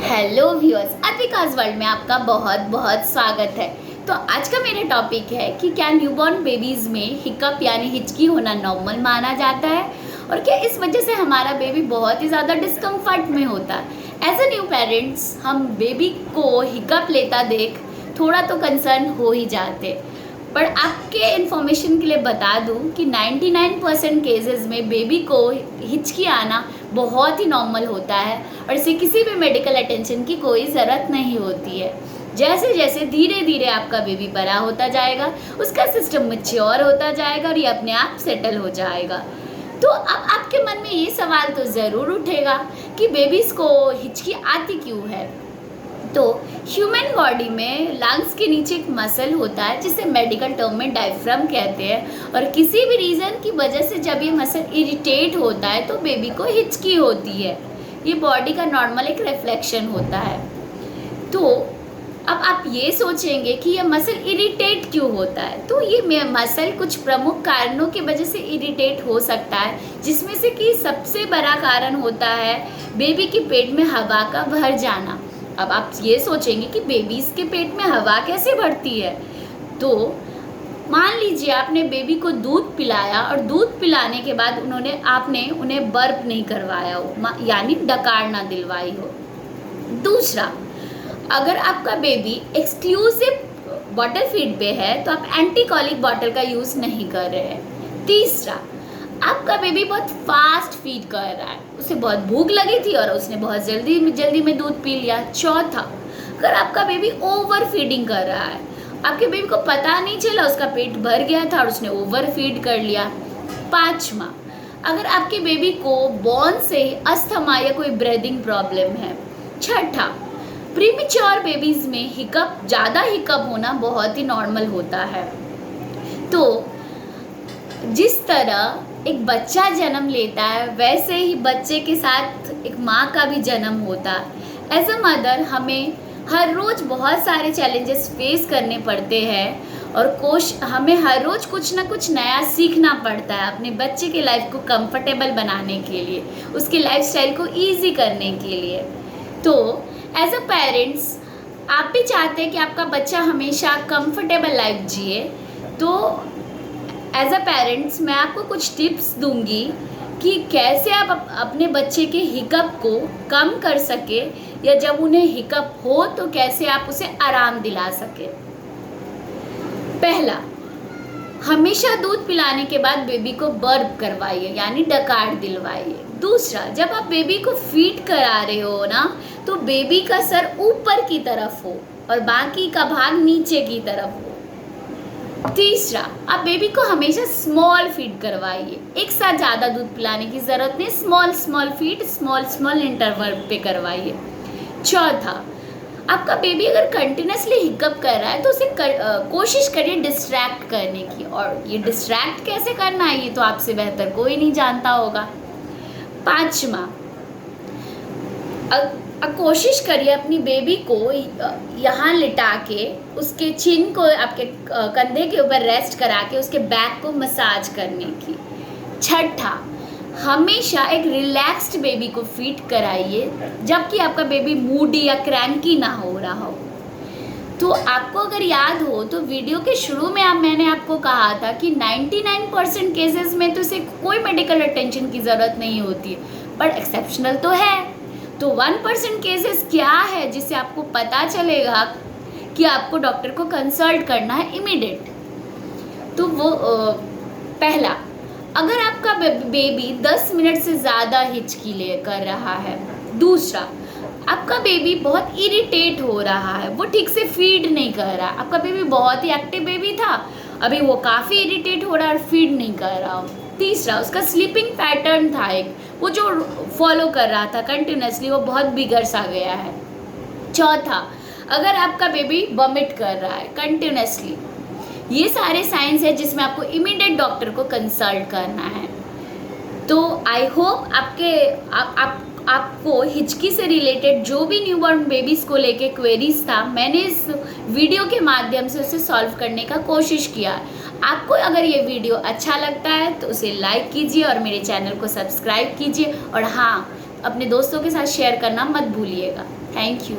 Hello viewers, अद्विकास world में आपका बहुत बहुत स्वागत है। तो आज का मेरा टॉपिक है कि क्या न्यूबॉर्न बेबीज़ में हिकअप यानी हिचकी होना नॉर्मल माना जाता है और क्या इस वजह से हमारा बेबी बहुत ही ज़्यादा डिस्कम्फर्ट में होता है। एज ए न्यू पेरेंट्स हम बेबी को हिकअप लेता देख थोड़ा तो कंसर्न हो ही जाते, पर आपके इन्फॉर्मेशन के लिए बता दूं कि 99% केसेस में बेबी को हिचकी आना बहुत ही नॉर्मल होता है और इसे किसी भी मेडिकल अटेंशन की कोई ज़रूरत नहीं होती है। जैसे जैसे धीरे धीरे आपका बेबी बड़ा होता जाएगा, उसका सिस्टम मैच्योर होता जाएगा और ये अपने आप सेटल हो जाएगा। तो अब आपके मन में ये सवाल तो ज़रूर उठेगा कि बेबीज़ को हिचकी आती क्यों है। तो ह्यूमन बॉडी में लंग्स के नीचे एक मसल होता है जिसे मेडिकल टर्म में डायफ्राम कहते हैं, और किसी भी रीज़न की वजह से जब ये मसल इरिटेट होता है तो बेबी को हिचकी होती है। ये बॉडी का नॉर्मल एक रिफ्लेक्शन होता है। तो अब आप ये सोचेंगे कि ये मसल इरिटेट क्यों होता है। तो ये मसल कुछ प्रमुख कारणों की वजह से इरिटेट हो सकता है, जिसमें से कि सबसे बड़ा कारण होता है बेबी के पेट में हवा का भर जाना। अब आप ये सोचेंगे कि बेबीज़ के पेट में हवा कैसे भरती है। तो मान लीजिए आपने बेबी को दूध पिलाया और दूध पिलाने के बाद आपने उन्हें बर्प नहीं करवाया हो, यानी डकार ना दिलवाई हो। दूसरा, अगर आपका बेबी एक्सक्लूसिव बॉटल फीड पे है तो आप एंटीकॉलिक बॉटल का यूज़ नहीं कर रहे हैं। तीसरा, आपका बेबी बहुत फास्ट फीड कर रहा है, उसे बहुत भूख लगी थी और उसने बहुत जल्दी में दूध पी लिया। चौथा, अगर आपका बेबी ओवर फीडिंग कर रहा है, आपके बेबी को पता नहीं चला उसका पेट भर गया था और उसने ओवर फीड कर लिया। पाँचवा, अगर आपके बेबी को बॉर्न से ही अस्थमा या कोई ब्रीदिंग प्रॉब्लम है। छठा, प्रीमेच्योर बेबीज़ में ज़्यादा हिकअप होना बहुत ही नॉर्मल होता है। तो जिस तरह एक बच्चा जन्म लेता है वैसे ही बच्चे के साथ एक माँ का भी जन्म होता है। एज अ मदर हमें हर रोज़ बहुत सारे चैलेंजेस फेस करने पड़ते हैं और हमें हर रोज़ कुछ ना कुछ नया सीखना पड़ता है अपने बच्चे के लाइफ को कंफर्टेबल बनाने के लिए, उसके लाइफस्टाइल को ईजी करने के लिए। तो एज अ पेरेंट्स आप भी चाहते हैं कि आपका बच्चा हमेशा कंफर्टेबल लाइफ जिए। तो एज अ पेरेंट्स मैं आपको कुछ टिप्स दूंगी कि कैसे आप अपने बच्चे के हिकअप को कम कर सके, या जब उन्हें हिकअप हो तो कैसे आप उसे आराम दिला सके। पहला, हमेशा दूध पिलाने के बाद बेबी को बर्प करवाइए यानी डकार दिलवाइए। दूसरा, जब आप बेबी को फीड करा रहे हो ना तो बेबी का सर ऊपर की तरफ हो और बाकी का भाग नीचे की तरफ हो। तीसरा, आप बेबी को हमेशा स्मॉल फीड करवाइए, एक साथ ज़्यादा दूध पिलाने की ज़रूरत नहीं, स्मॉल फीड स्मॉल इंटरवल पे करवाइए। चौथा, आपका बेबी अगर कंटिन्यूसली हिकअप कर रहा है तो उसे कोशिश करिए डिस्ट्रैक्ट करने की, और ये डिस्ट्रैक्ट कैसे करना है ये तो आपसे बेहतर कोई नहीं जानता होगा। पाँचवा, कोशिश करिए अपनी बेबी को यहाँ लिटा के उसके चिन को आपके कंधे के ऊपर रेस्ट करा के उसके बैक को मसाज करने की। छठा, हमेशा एक रिलैक्स्ड बेबी को फीड कराइए जबकि आपका बेबी मूडी या क्रैंकी ना हो रहा हो। तो आपको अगर याद हो तो वीडियो के शुरू में मैंने आपको कहा था कि 99% केसेस में तो इसे कोई मेडिकल अटेंशन की ज़रूरत नहीं होती है, पर एक्सेप्शनल तो है। तो 1% केसेस क्या है जिससे आपको पता चलेगा कि आपको डॉक्टर को कंसल्ट करना है इमीडिएट। तो वो पहला, अगर आपका बेबी 10 मिनट से ज़्यादा हिचकी कर रहा है। दूसरा, आपका बेबी बहुत इरिटेट हो रहा है, वो ठीक से फीड नहीं कर रहा। आपका बेबी बहुत ही एक्टिव बेबी था, अभी वो काफ़ी इरिटेट हो रहा है और फीड नहीं कर रहा। तीसरा, उसका स्लीपिंग पैटर्न था एक, वो जो फॉलो कर रहा था कंटिन्यूसली, वो बहुत बिगड़ सा गया है। चौथा, अगर आपका बेबी वॉमिट कर रहा है कंटिन्यूसली, ये सारे साइंस है जिसमें आपको इमीडिएट डॉक्टर को कंसल्ट करना है। तो आई होप आपको हिचकी से रिलेटेड जो भी न्यूबॉर्न बेबीज़ को लेके क्वेरीज था, मैंने इस वीडियो के माध्यम से उसे सॉल्व करने का कोशिश किया। आपको अगर ये वीडियो अच्छा लगता है तो उसे लाइक कीजिए और मेरे चैनल को सब्सक्राइब कीजिए, और हाँ, अपने दोस्तों के साथ शेयर करना मत भूलिएगा। Thank you.